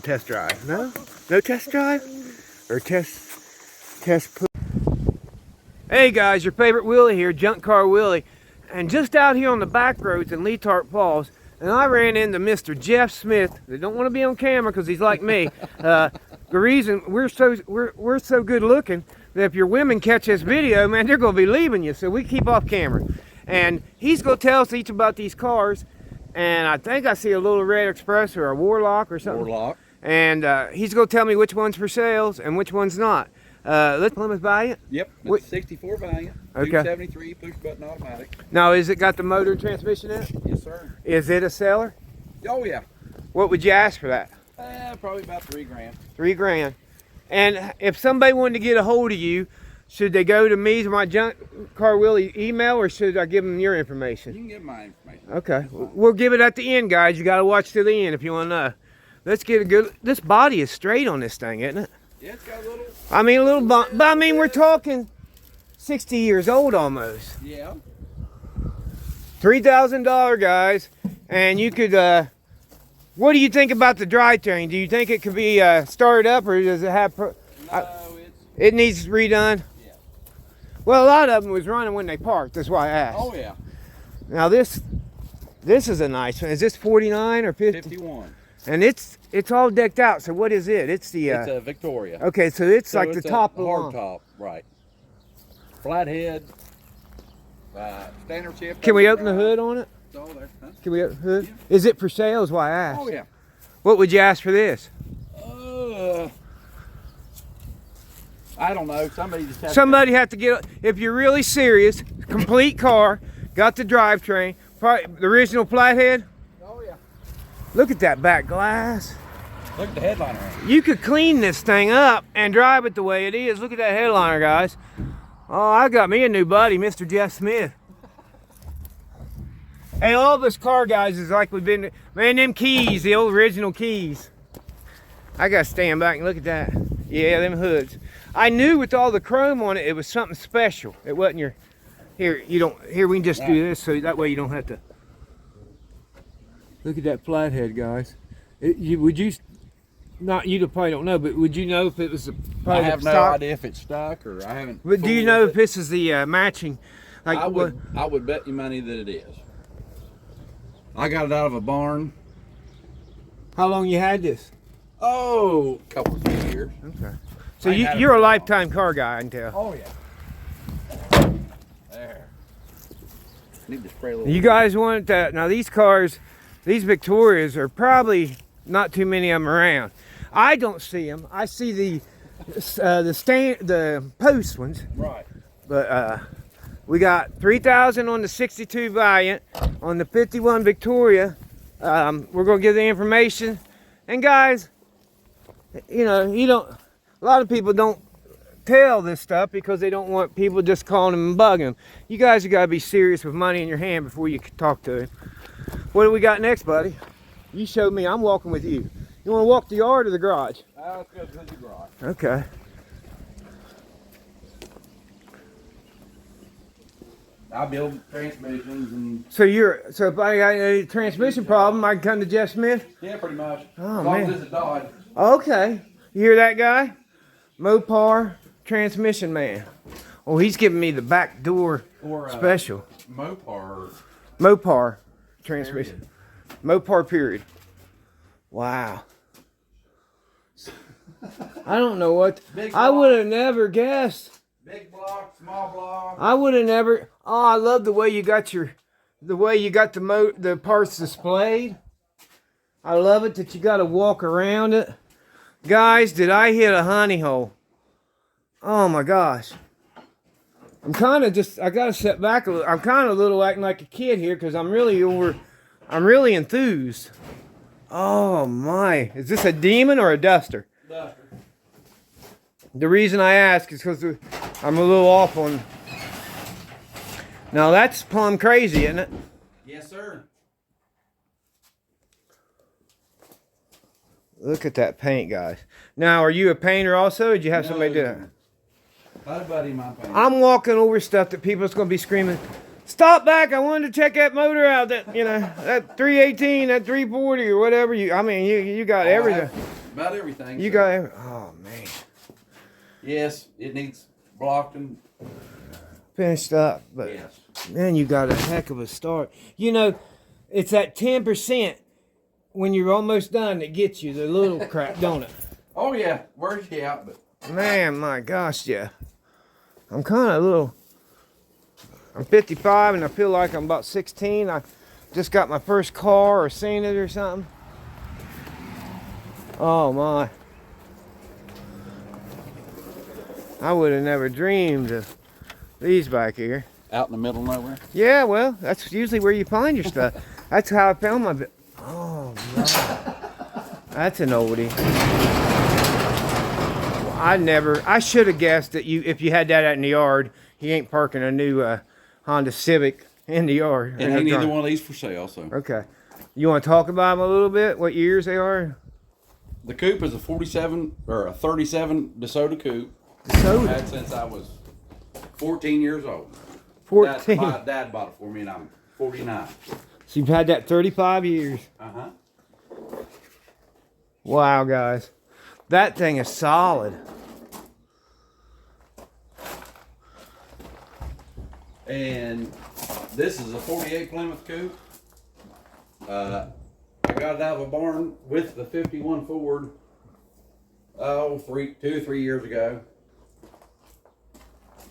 little test drive. No? No test drive? Or test. Hey guys, your favorite Willie here, Junk Car Willie. And just out here on the back roads in Leetart Falls, and I ran into Mr. Jeff Smith. They don't want to be on camera because he's like me. The reason we're so good looking that if your women catch this video, man, they're going to be leaving you. So we keep off camera. And he's going to tell us each about these cars. And I think I see a little Red Express or a Warlock or something. Warlock. And he's going to tell me which one's for sales and which one's not. Let's Plymouth Valiant? Yep, it's 64 Valiant, okay. 273 push button automatic. Now, is it got the motor and transmission in it? Yes, sir. Is it a seller? Oh, yeah. What would you ask for that? Probably about $3,000. $3,000. And if somebody wanted to get a hold of you, should they go to me, to my Junk Car Willie email, or should I give them your information? You can give my information. Okay, we'll give it at the end, guys. You got to watch to the end if you want to know. Let's get a good. This body is straight on this thing, isn't it? Yeah, it's got a little. I mean, a little bump, but I mean, we're talking 60 years old almost. Yeah. $3,000, guys, and you could. What do you think about the drivetrain? Do you think it could be started up, or does it have? It needs redone. Yeah. Well, a lot of them was running when they parked. That's why I asked. Oh yeah. Now this is a nice one. Is this 49 or 50? 51. And it's all decked out. So what is it? It's the. It's a Victoria. Okay, so it's like it's the top of hard top, right? Flathead. Standard chip. Can we open the hood on it? It's all there. Huh? Can we open the hood? Yeah. Is it for sale? Is why I asked. Oh yeah. What would you ask for this? I don't know. Somebody just has Somebody have to get. If you're really serious, complete car, got the drivetrain, probably the original flathead. Oh yeah. Look at that back glass. Look at the headliner. You could clean this thing up and drive it the way it is. Look at that headliner, guys. Oh, I got me a new buddy, Mr. Jeff Smith. Hey, all of us car guys is like we've been, man, them keys, the old original keys. I gotta stand back and look at that. Yeah, them hoods. I knew with all the chrome on it, it was something special. It wasn't your, here, we can just do this so that way you don't have to. Look at that flathead, guys. You probably don't know, but would you know if it was I have no idea if it's stuck or I haven't. But do you know if this is the matching? Like I would bet you money that it is. I got it out of a barn. How long you had this? Oh, a couple of years. Okay. So you're a lifetime car guy, I can tell. Oh yeah. There. Need to spray a little. You guys want that? Now these cars, these Victorias are probably not too many of them around. I don't see them. I see the post ones. Right. But we got 3,000 on the 62 Valiant, on the 51 Victoria. We're gonna give the information. And guys, you know, a lot of people don't tell this stuff because they don't want people just calling them and bugging them. You guys have got to be serious with money in your hand before you can talk to him. What do we got next, buddy? You show me. I'm walking with you. You want to walk the yard or the garage? Let's go to the garage. Okay. I build transmissions and. So if I got a transmission problem, I can come to Jeff Smith? Yeah, pretty much. Oh, as long man. as it's a Dodge. Okay. You hear that guy? Mopar transmission man. Oh, he's giving me the back door special. Mopar transmission. Mopar period. Wow. I don't know what. I would have never guessed. Big block, small block. I would have never. Oh, I love the way you got the parts displayed. I love it that you got to walk around it. Guys, did I hit a honey hole? Oh my gosh. I'm kind of I got to step back a little. I'm kind of a little acting like a kid here because I'm really enthused. Oh my. Is this a Demon or a Duster? Duster. The reason I ask is because I'm a little off on. Now that's plumb crazy, isn't it? Yes, sir. Look at that paint, guys. Now, are you a painter also, or did you have somebody do that? Not a buddy of mine painter. I'm walking over stuff that people's going to be screaming, stop back, I wanted to check that motor out, that 318, that 340, or whatever. You got everything. about everything. You got every, oh man. Yes, it needs blocked and Finished up, but yes. man, you got a heck of a start. You know, it's that 10% when you're almost done that gets you the little crap, don't it? Oh yeah, wears you out, but Man, my gosh, yeah. I'm kind of a little. I'm 55 and I feel like I'm about 16. I just got my first car or seen it or something. Oh my. I would have never dreamed of these back here. out in the middle of nowhere. Yeah, well, that's usually where you find your stuff. That's how I found my. Oh man, that's an oldie. I should have guessed that if you had that out in the yard, you ain't parking a new Honda Civic in the yard. And ain't either one of these for sale, so. Okay. You want to talk about them a little bit? What years they are? The coupe is a 47 or a 37 DeSoto coupe. DeSoto? I've had since I was 14 years old. 14. My dad bought it for me and I'm 49. So you've had that 35 years. Uh-huh. Wow, guys. That thing is solid. And this is a 48 Plymouth coupe. I got it out of a barn with the 51 Ford, 2 or 3 years ago.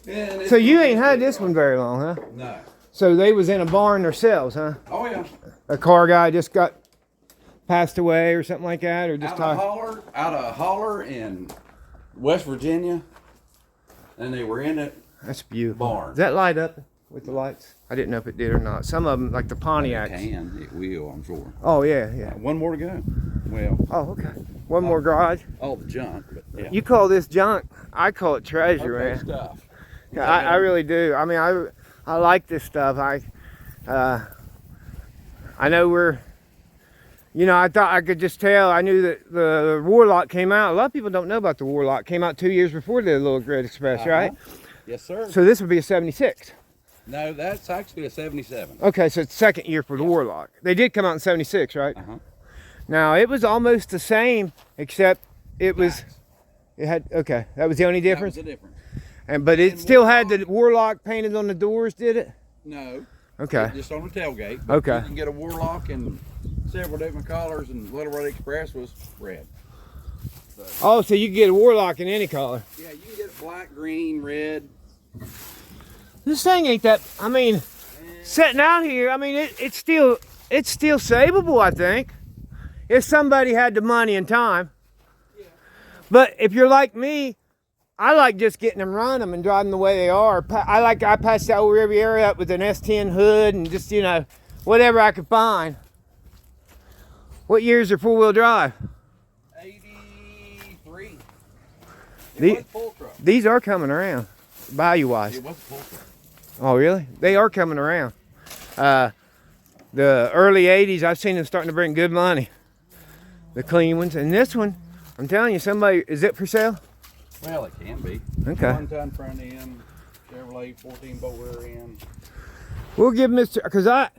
And So you ain't had this one very long, huh? No. So they was in a barn themselves, huh? Oh yeah. A car guy just got passed away or something like that, or just Out of Holler in West Virginia, and they were in it. That's beautiful. Barn. Does that light up with the lights? I didn't know if it did or not. Some of them, like the Pontiacs. It will, I'm sure. Oh yeah, yeah. One more to go. Well. Oh okay. One more garage. All the junk, but yeah. You call this junk? I call it treasure, Okay, man. stuff. Yeah, I really do. I mean, I like this stuff. I know I thought I could just tell. I knew that the Warlock came out. A lot of people don't know about the Warlock. Came out 2 years before the Little Red Express, right? Yes, sir. So this would be a 76. No, that's actually a 77. Okay, so it's second year for the Warlock. They did come out in 76, right? Uh-huh. Now, it was almost the same, except it was, it had, okay, that was the only difference? That was the difference. But it still had the Warlock painted on the doors, did it? No. Okay. Just on the tailgate. But Okay. you can get a Warlock and several different colors, and Little Red Express was red. So, Oh, so you can get a Warlock in any color. yeah, you can get black, green, red. This thing ain't that, I mean, sitting out here, I mean, it's still savable, I think, if somebody had the money and time. Yeah. But if you're like me, I like just getting them, run them, and driving the way they are. I pass that over every area up with an S10 hood and just, whatever I could find. What years are four-wheel drive? 83. The- was full truck. These are coming around, value-wise. It was a full truck. Oh, really? They are coming around. The early 80s, I've seen them starting to bring good money. The clean ones. And this one, I'm telling you, is it for sale? Well, it can be. Okay. 1-ton front end, Chevrolet 14-bolt rear end. We'll give Mr. Because I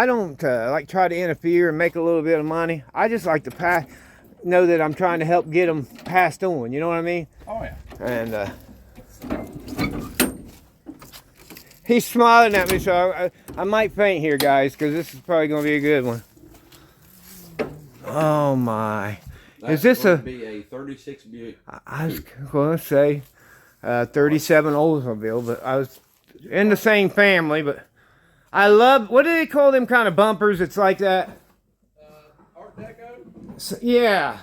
don't like try to interfere and make a little bit of money. I just like to know that I'm trying to help get them passed on. You know what I mean? Oh, yeah. And he's smiling at me, so I might faint here, guys, because this is probably going to be a good one. Oh, my. Is this going to be a 36 Buick? I was going to say 37 Oldsmobile, but I was in the same family. But I love, what do they call them kind of bumpers? It's like that. Art Deco? So, yeah.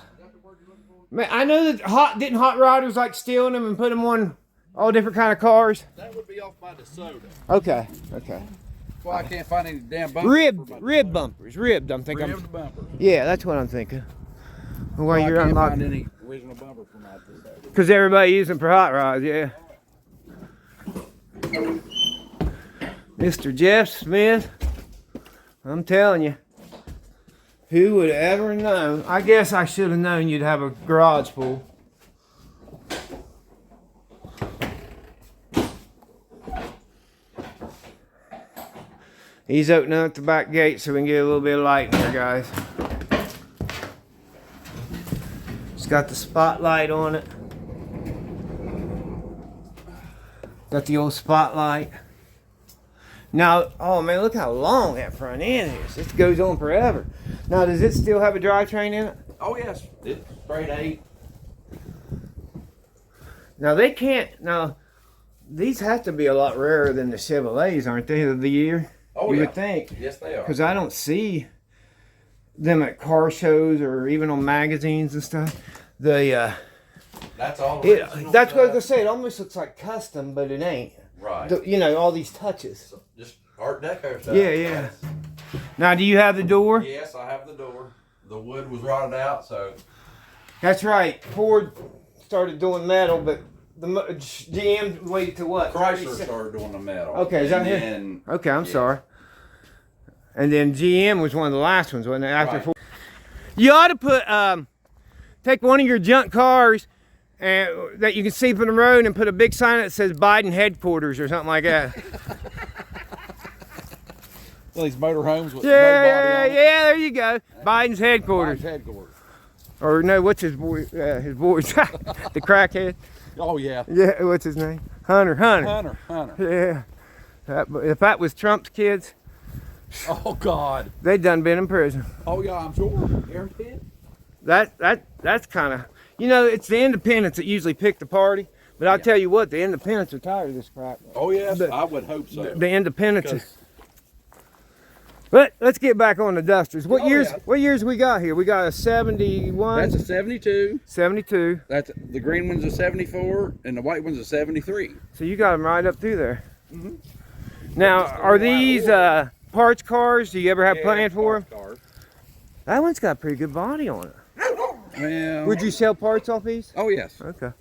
Man, I know that didn't Hot Rodders like stealing them and put them on all different kind of cars? That would be off by DeSoto. Okay. Well, I can't find any damn bumpers. Rib bumpers. Ribbed, I'm thinking. Ribbed bumpers. Yeah, that's what I'm thinking. While Well, you're I can't find unlocking. any original bumper from out DeSoto. Because everybody using for hot rods, yeah. Mr. Jeff Smith, I'm telling you, who would have ever known? I guess I should have known you'd have a garage pool. He's opening up the back gate so we can get a little bit of light in here, guys. got the spotlight on it. Got the old spotlight. Now, oh man, look how long that front end is. This goes on forever. Now, does it still have a drivetrain in it? Oh yes, it's straight 8. Now they can't. Now, these have to be a lot rarer than the Chevrolets, aren't they, of the year? Oh you yeah. would think. Yes, they are. Because I don't see them at car shows or even on magazines and stuff. The that's all. that's what I was gonna say. It almost looks like custom, but it ain't. Right. You know, all these touches. So just Art Deco stuff. Yeah, yeah. Now, do you have the door? Yes, I have the door. The wood was rotted out, so. That's right. Ford started doing metal, but the GM waited to what? Chrysler started doing the metal. Okay, is that it? Okay, I'm sorry. And then GM was one of the last ones, wasn't it? After Right. Ford. You ought to put take one of your junk cars and that you can see from the road and put a big sign that says Biden headquarters or something like that. Well, these motorhomes with Yeah, there you go. Biden's headquarters. Biden's headquarters. Or no, what's his boy? His boy's the crackhead. Oh yeah. Yeah, what's his name? Hunter. Hunter. Yeah. If that was Trump's kids, Oh God. they done been in prison. Oh yeah, I'm sure. Guaranteed. That's kind of, you know, it's the independents that usually pick the party. But I'll tell you what, the independents are tired of this crap. Oh yes, The- I would hope so. The independents. But let's get back on the Dusters. What Oh, years? yeah. What years we got here? We got a 71, That's a 72. 72. That's the green one's a 74, and the white one's a 73. So you got them right up through there. Mhm. Now, Just a are white these order. parts cars? Do you ever have planned for them? Cars. That one's got a pretty good body on it. Well. Would you sell parts off these? Oh yes. Okay.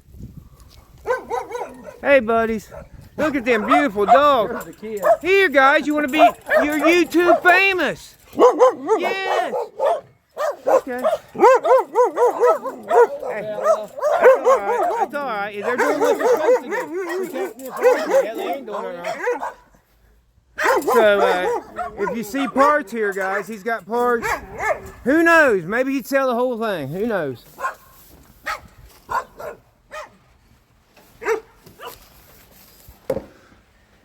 Hey, buddies. Look at them beautiful dogs. There's the kid. Here, guys, you want to be, you're YouTube famous. Yes. Okay. Hey, that's all right. They're doing what they're supposed to do. Protecting this property. Yeah, they ain't doing it wrong. So, if you see parts here, guys, he's got parts. Who knows? Maybe he'd sell the whole thing. Who knows?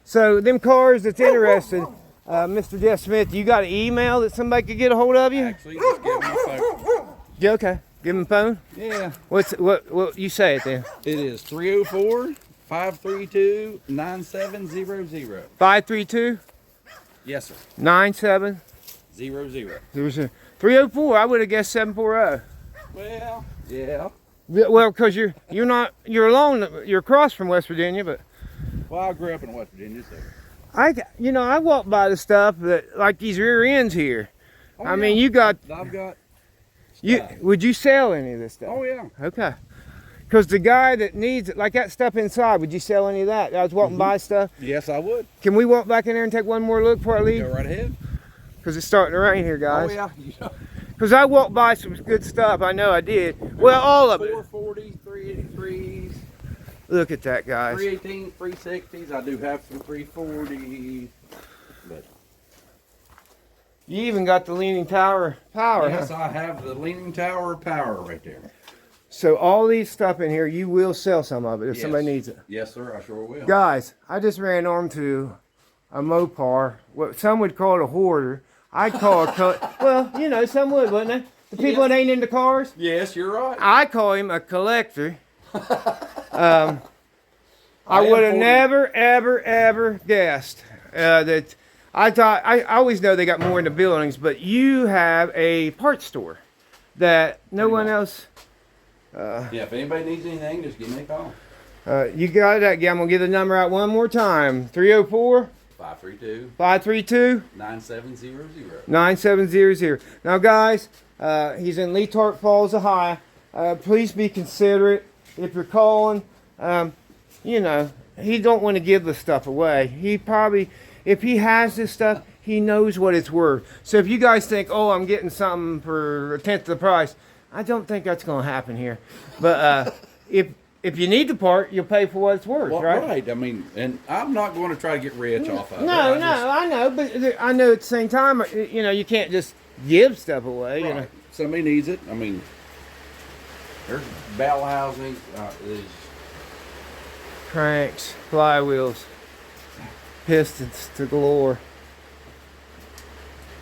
So, them cars that's interested, Mr. Jeff Smith, you got an email that somebody could get a hold of you? Actually, just give him a phone. Yeah, okay. Give him a phone. Yeah. What you say it then? It is 304-532-9700. 532 Yes, sir. 9700. 00. 304. I would have guessed 740. Well, yeah. Well, because you're along, you're across from West Virginia, but Well, I grew up in West Virginia, so. I walk by the stuff that like these rear ends here. Oh, I mean, you got I've got. you. stuff. Would you sell any of this stuff? Oh yeah. Okay. Because the guy that needs it, like that stuff inside, would you sell any of that? I was walking by stuff. Yes, I would. Can we walk back in there and take one more look before I Go leave? right ahead. Because it's starting to rain here, guys. Oh yeah. You know, Because I walked by some good stuff. I know I did. Well, all of it. 440s, 383s, Look at that, guys. 318s, 360s. I do have some 340s. But You even got the leaning tower power. yes, Huh? I have the leaning tower power right there. So all these stuff in here, you will sell some of it if somebody Yes. needs it. Yes, sir. I sure will. Guys, I just ran onto a Mopar. What some would call it a hoarder. I'd call it, well, you know, some would, wouldn't they? The people that ain't into cars. Yes, you're right. I call him a collector. I I am would have 40. never, ever guessed that. I thought, I always know they got more in the buildings, but you have a parts store that no Pretty one much. else. Yeah, if anybody needs anything, just give me a call. You got that. I'm going to give the number out one more time. 304 532 532 9700. 9700. Now, guys, he's in Leetart Falls, Ohio. Please be considerate if you're calling. You know, he don't want to give the stuff away. He probably, if he has this stuff, he knows what it's worth. So if you guys think, oh, I'm getting something for a tenth of the price, I don't think that's going to happen here. But if you need the part, you'll pay for what it's worth, Well, right? right. I mean, and I'm not going to try to get rich off of it. No, I just- I know, but I know at the same time, you know, you can't just give stuff away. You know. Right. Somebody needs it. I mean, There's bell housing. Is Cranks, flywheels, pistons to galore.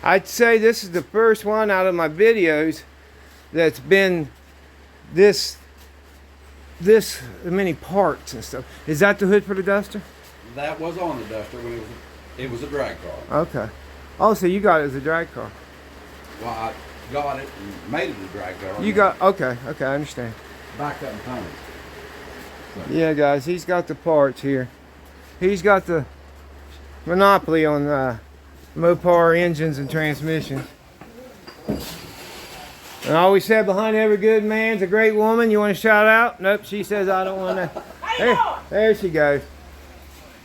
I'd say this is the first one out of my videos that's been this many parts and stuff. Is that the hood for the Duster? that was on the Duster when it was a drag car. Okay. Oh, so you got it as a drag car. Well, I got it and made it a drag car. You got, okay, I understand. Back up and tunnel. Yeah, guys, he's got the parts here. He's got the monopoly on Mopar engines and transmissions. And I always said behind every good man's a great woman. You want to shout out? Nope, she says I don't want to. There she goes.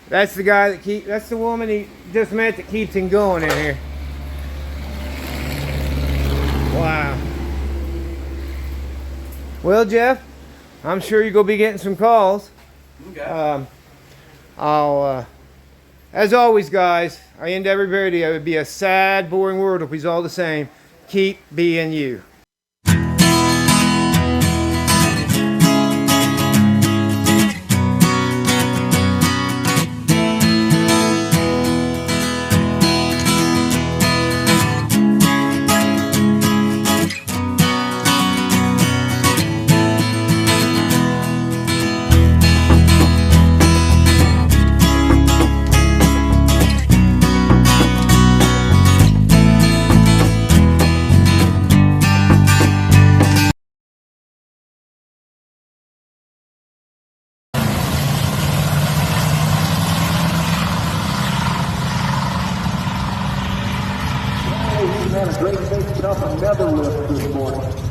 That's the guy that that's the woman he just met that keeps him going in here. Wow. Well, Jeff, I'm sure you're going to be getting some calls. Okay. As always, guys, I end every video. It would be a sad, boring world if we was all the same. Keep being you. We've had a great big tough another lift this morning.